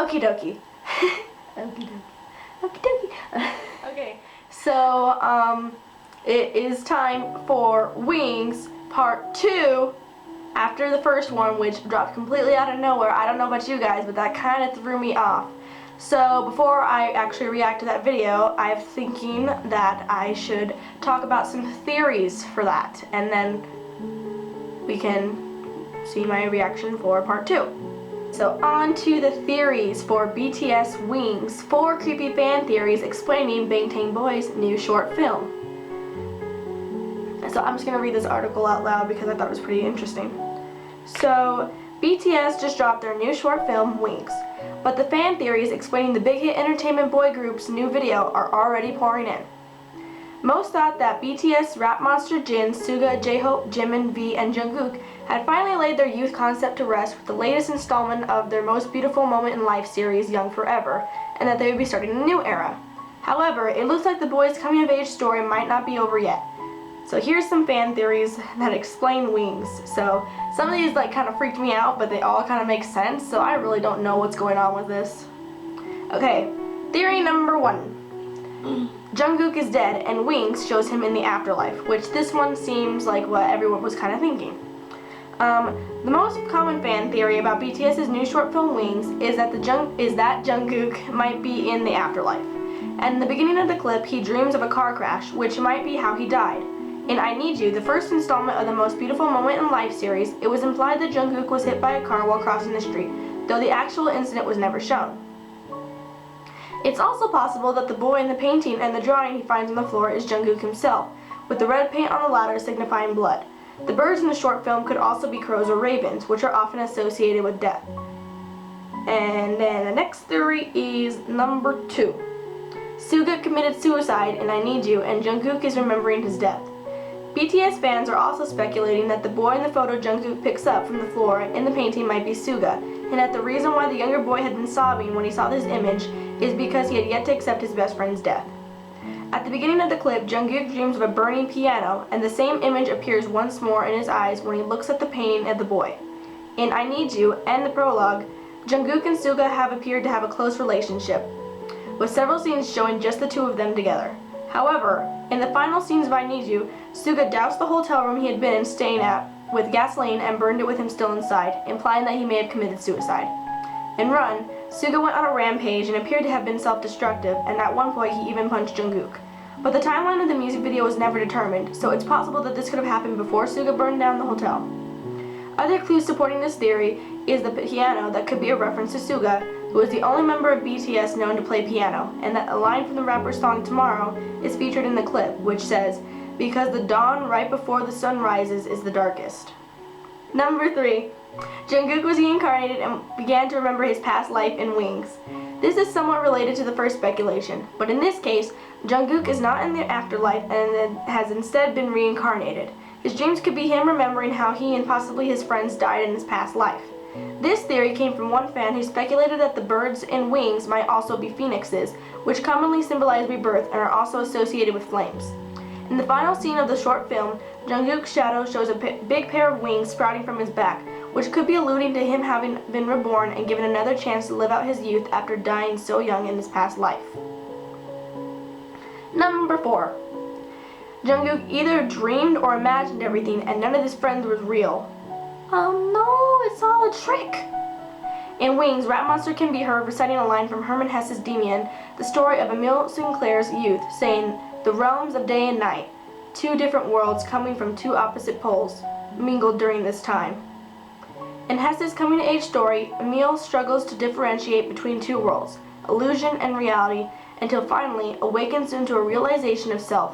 Okie dokie. Okie dokie. Okie dokie. Okay, so it is time for Wings Part 2 after the first one, which dropped completely out of nowhere. I don't know about you guys, but that kind of threw me off. So before I actually react to that video, I'm thinking that I should talk about some theories for that, and then we can see my reaction for Part 2. So on to the theories for BTS Wings. 4 creepy fan theories explaining Bangtan Boys' new short film. So I'm just going to read this article out loud because I thought it was pretty interesting. So BTS just dropped their new short film, Wings. But the fan theories explaining the Big Hit entertainment boy group's new video are already pouring in. Most thought that BTS rap monster Jin, Suga, J-Hope, Jimin, V, and Jungkook had finally laid their youth concept to rest with the latest installment of their Most Beautiful Moment in Life series, Young Forever, and that they would be starting a new era. However, it looks like the boys' coming-of-age story might not be over yet. So here's some fan theories that explain Wings. So some of these kind of freaked me out, but they all kind of make sense, so I really don't know what's going on with this. Okay, theory number 1. Jungkook is dead and Wings shows him in the afterlife, which this one seems like what everyone was kind of thinking. The most common fan theory about BTS's new short film Wings is that Jungkook might be in the afterlife. And in the beginning of the clip, he dreams of a car crash, which might be how he died. In I Need You, the first installment of the Most Beautiful Moment in Life series, it was implied that Jungkook was hit by a car while crossing the street, though the actual incident was never shown. It's also possible that the boy in the painting and the drawing he finds on the floor is Jungkook himself, with the red paint on the latter signifying blood. The birds in the short film could also be crows or ravens, which are often associated with death. And then the next theory is number 2. Suga committed suicide in I Need You, and Jungkook is remembering his death. BTS fans are also speculating that the boy in the photo Jungkook picks up from the floor in the painting might be Suga, and that the reason why the younger boy had been sobbing when he saw this image is because he had yet to accept his best friend's death. At the beginning of the clip, Jungkook dreams of a burning piano, and the same image appears once more in his eyes when he looks at the painting of the boy. In I Need You and the prologue, Jungkook and Suga have appeared to have a close relationship, with several scenes showing just the two of them together. However, in the final scenes of I Need You, Suga doused the hotel room he had been staying at with gasoline and burned it with him still inside, implying that he may have committed suicide. In Run, Suga went on a rampage and appeared to have been self-destructive, and at one point he even punched Jungkook. But the timeline of the music video was never determined, so it's possible that this could have happened before Suga burned down the hotel. Other clues supporting this theory is the piano that could be a reference to Suga, who is the only member of BTS known to play piano, and that a line from the rapper's song Tomorrow is featured in the clip, which says, "Because the dawn right before the sun rises is the darkest." Number 3. Jungkook was reincarnated and began to remember his past life in Wings. This is somewhat related to the first speculation, but in this case, Jungkook is not in the afterlife and has instead been reincarnated. His dreams could be him remembering how he and possibly his friends died in his past life. This theory came from one fan who speculated that the birds in Wings might also be phoenixes, which commonly symbolize rebirth and are also associated with flames. In the final scene of the short film, Jungkook's shadow shows a big pair of wings sprouting from his back, which could be alluding to him having been reborn and given another chance to live out his youth after dying so young in his past life. Number 4. Jungkook either dreamed or imagined everything and none of his friends was real. Oh no, it's all a trick! In Wings, Rap Monster can be heard reciting a line from Hermann Hesse's Demian, the story of Emile Sinclair's youth, saying, "The realms of day and night, 2 different worlds coming from 2 opposite poles, mingled during this time." In Hesse's coming-of-age story, Emile struggles to differentiate between 2 worlds, illusion and reality, until finally awakens into a realization of self.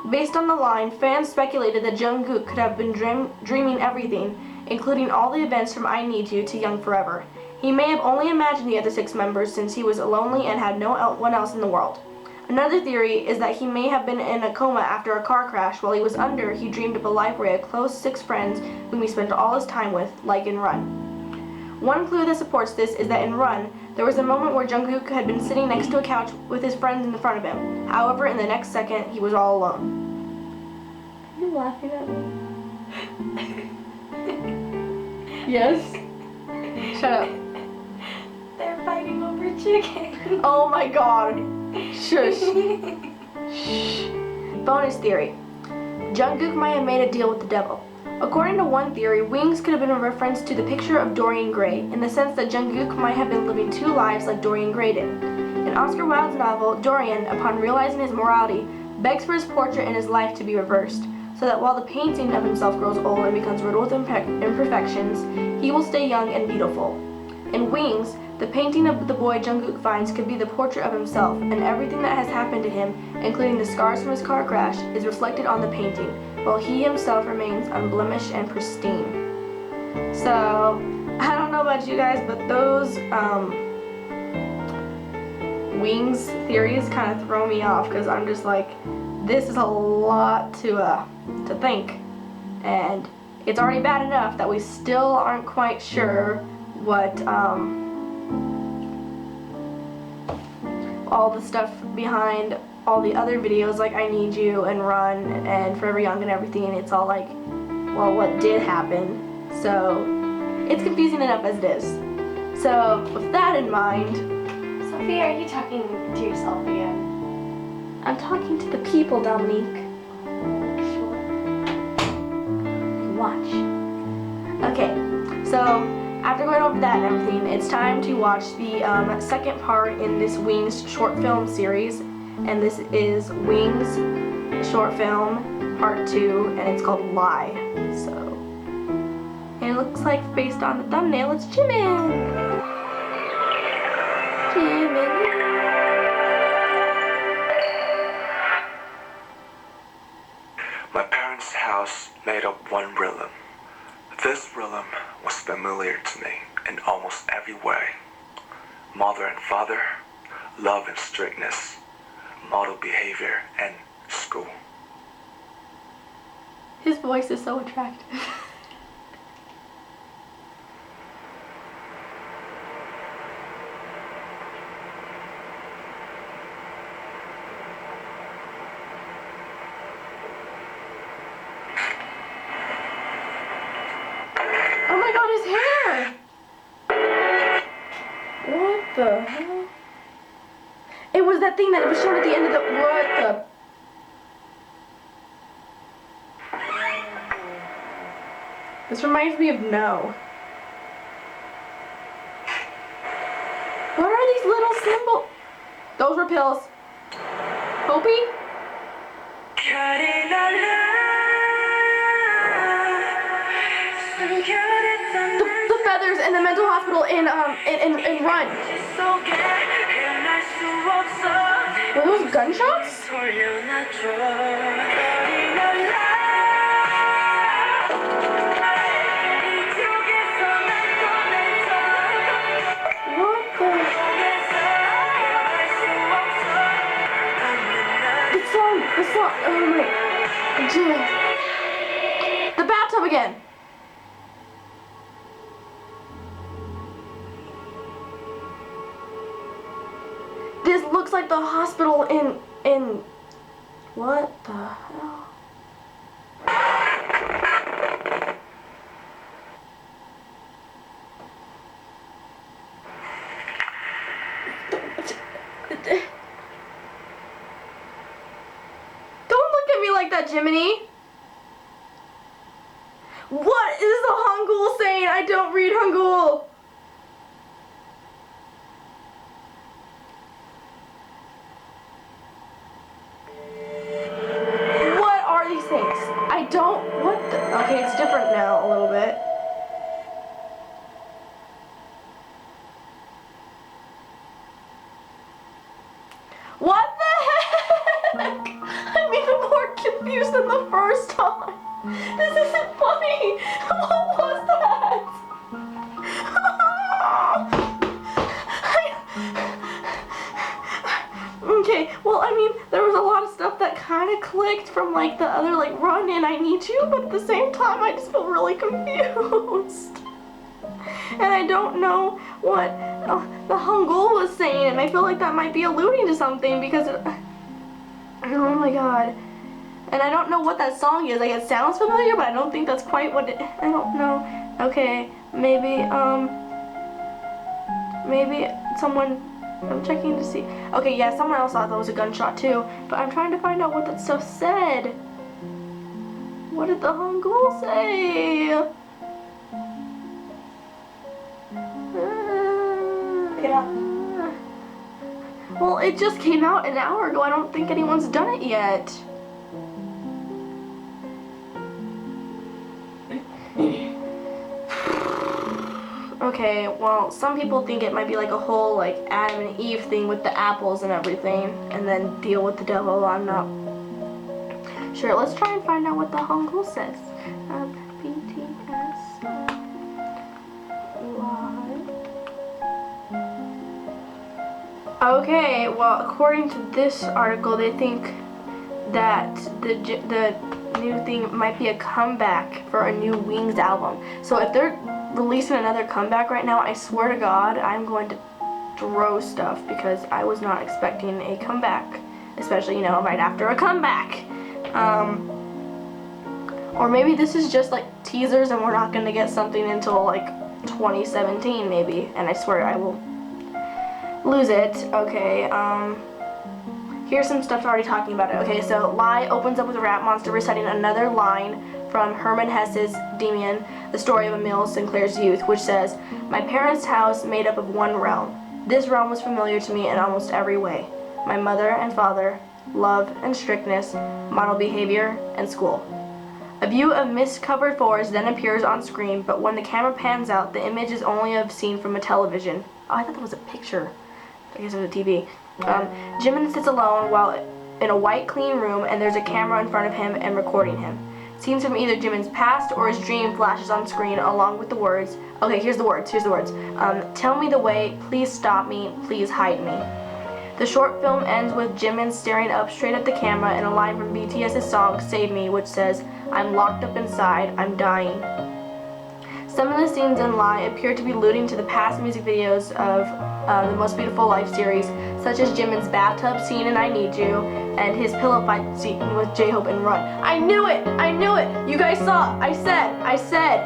Based on the line, fans speculated that Jungkook could have been dreaming everything, including all the events from I Need You to Young Forever. He may have only imagined the other 6 members since he was lonely and had no one else in the world. Another theory is that he may have been in a coma after a car crash. While he was under, he dreamed of a life where he had close 6 friends whom he spent all his time with, like in Run. One clue that supports this is that in Run, there was a moment where Jungkook had been sitting next to a couch with his friends in front of him. However, in the next second, he was all alone. Are you laughing at me? Yes? Shut up. They're fighting over chicken. Oh my god. Shush. Shh. Bonus theory. Jungkook might have made a deal with the devil. According to one theory, wings could have been a reference to the picture of Dorian Gray, in the sense that Jungkook might have been living two lives like Dorian Gray did. In Oscar Wilde's novel, Dorian, upon realizing his morality, begs for his portrait and his life to be reversed, so that while the painting of himself grows old and becomes riddled with imperfections, he will stay young and beautiful. In Wings, the painting of the boy Jungkook finds could be the portrait of himself, and everything that has happened to him, including the scars from his car crash, is reflected on the painting, while he himself remains unblemished and pristine. So, I don't know about you guys, but those Wings theories kind of throw me off, because I'm just like, this is a lot to think, and it's already bad enough that we still aren't quite sure what all the stuff behind all the other videos, like I Need You and Run and Forever Young and everything, and it's all like, well, what did happen? So it's confusing enough as it is. So with that in mind, Sophia, are you talking to yourself again? I'm talking to the people, Dominique. Sure. Watch. Okay, so after going over that and everything, it's time to watch the second part in this Wings short film series, and this is Wings short film part 2, and it's called Lie. So, and it looks like based on the thumbnail, it's Jimin. Jimin. My parents' house made up one rhythm. This rhythm was familiar to me in almost every way. Mother and father, love and strictness, model behavior, and school. His voice is so attractive. Oh my god, his hair! What the hell? It was that thing that was shown at the end of the... What the... This reminds me of No. What are these little symbols? Those were pills. Hopi? The feathers in the mental hospital in Run. Were those gunshots? What the? The song, oh my. The bathtub again. This looks like the hospital in what the hell? Don't look at me like that, Jiminy. What is the Hangul saying? I don't read Hangul. What are these things? I don't, what the, okay, it's different now a little bit. What the heck? I'm even more confused than the first time. This isn't funny. What was that? Okay, well, I mean, there was a lot of stuff that kind of clicked from like the other like Run and I Need You, but at the same time I just feel really confused. And I don't know what the Hangul was saying, and I feel like that might be alluding to something because oh my god. And I don't know what that song is. Like, it sounds familiar, but I don't think that's quite what it, I don't know. Okay, maybe someone I'm checking to see. Okay, yeah, someone else thought that was a gunshot too, but I'm trying to find out what that stuff said. What did the Hangul say? Get up. Well, it just came out an hour ago. I don't think anyone's done it yet. Okay, well, some people think it might be like a whole like Adam and Eve thing with the apples and everything, and then deal with the devil. I'm not sure. Let's try and find out what the Hangul says. BTS live. Okay, well, according to this article, they think that the new thing might be a comeback for a new Wings album. So if they're releasing another comeback right now, I swear to God, I'm going to throw stuff because I was not expecting a comeback, especially, you know, right after a comeback. Or maybe this is just like teasers and we're not going to get something until like 2017 maybe, and I swear I will lose it. Okay, here's some stuff already talking about it. Okay, so Lie opens up with a rap monster reciting another line from Herman Hesse's Jimin, The Story of Emile Sinclair's Youth, which says, "My parents' house made up of one realm. This realm was familiar to me in almost every way. My mother and father, love and strictness, model behavior, and school." A view of mist-covered forest then appears on screen, but when the camera pans out, the image is only a scene from a television. Oh, I thought that was a picture. I guess it was a TV. Jimin sits alone while in a white, clean room, and there's a camera in front of him and recording him. Scenes from either Jimin's past or his dream flashes on screen along with the words. Okay, here's the words. Tell me the way, please stop me, please hide me. The short film ends with Jimin staring up straight at the camera and a line from BTS's song Save Me, which says, "I'm locked up inside, I'm dying." Some of the scenes in Lie appear to be alluding to the past music videos of the Most Beautiful Life series, such as Jimin's bathtub scene in I Need You and his pillow fight scene with J-Hope in Run. I knew it! You guys saw it! I said!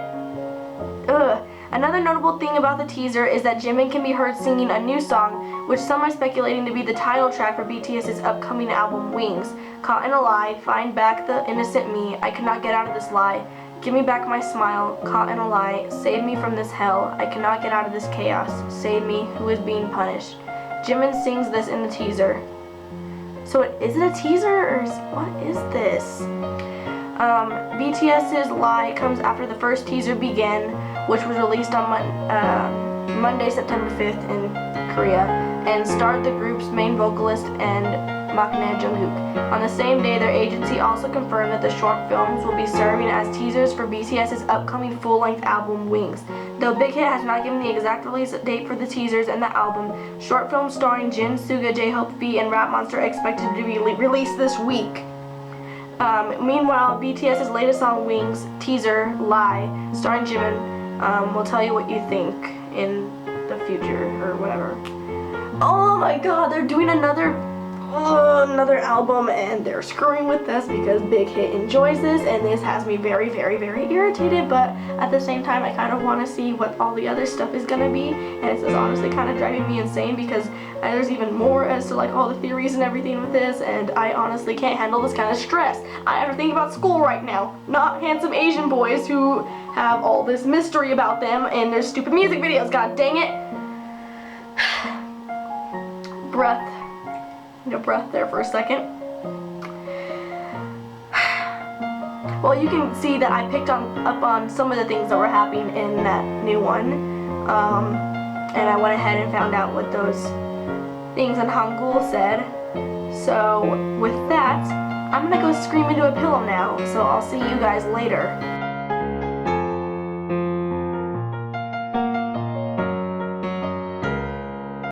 Ugh. Another notable thing about the teaser is that Jimin can be heard singing a new song, which some are speculating to be the title track for BTS's upcoming album Wings. Caught in a lie, find back the innocent me, I cannot get out of this lie. Give me back my smile, caught in a lie, save me from this hell, I cannot get out of this chaos, save me, who is being punished. Jimin sings this in the teaser. So is it a teaser or what is this? BTS's Lie comes after the first teaser Begin, which was released on Monday, September 5th in Korea, and starred the group's main vocalist and Maknae Jungkook. On the same day, their agency also confirmed that the short films will be serving as teasers for BTS's upcoming full-length album Wings. Though Big Hit has not given the exact release date for the teasers and the album, short films starring Jin, Suga, J-Hope, V, and Rap Monster are expected to be released this week. Meanwhile, BTS's latest song Wings teaser Lie, starring Jimin, will tell you what you think in the future or whatever. Oh my God, they're doing another album and they're screwing with this because Big Hit enjoys this, and this has me very, very, very irritated, but at the same time I kind of want to see what all the other stuff is gonna be, and it's honestly kind of driving me insane because there's even more as to like all the theories and everything with this, and I honestly can't handle this kind of stress. I have to think about school right now, not handsome Asian boys who have all this mystery about them and their stupid music videos. God dang it. Breath. Need a breath there for a second. Well, you can see that I picked up on some of the things that were happening in that new one, and I went ahead and found out what those things in Hangul said. So with that, I'm gonna go scream into a pillow now, so I'll see you guys later.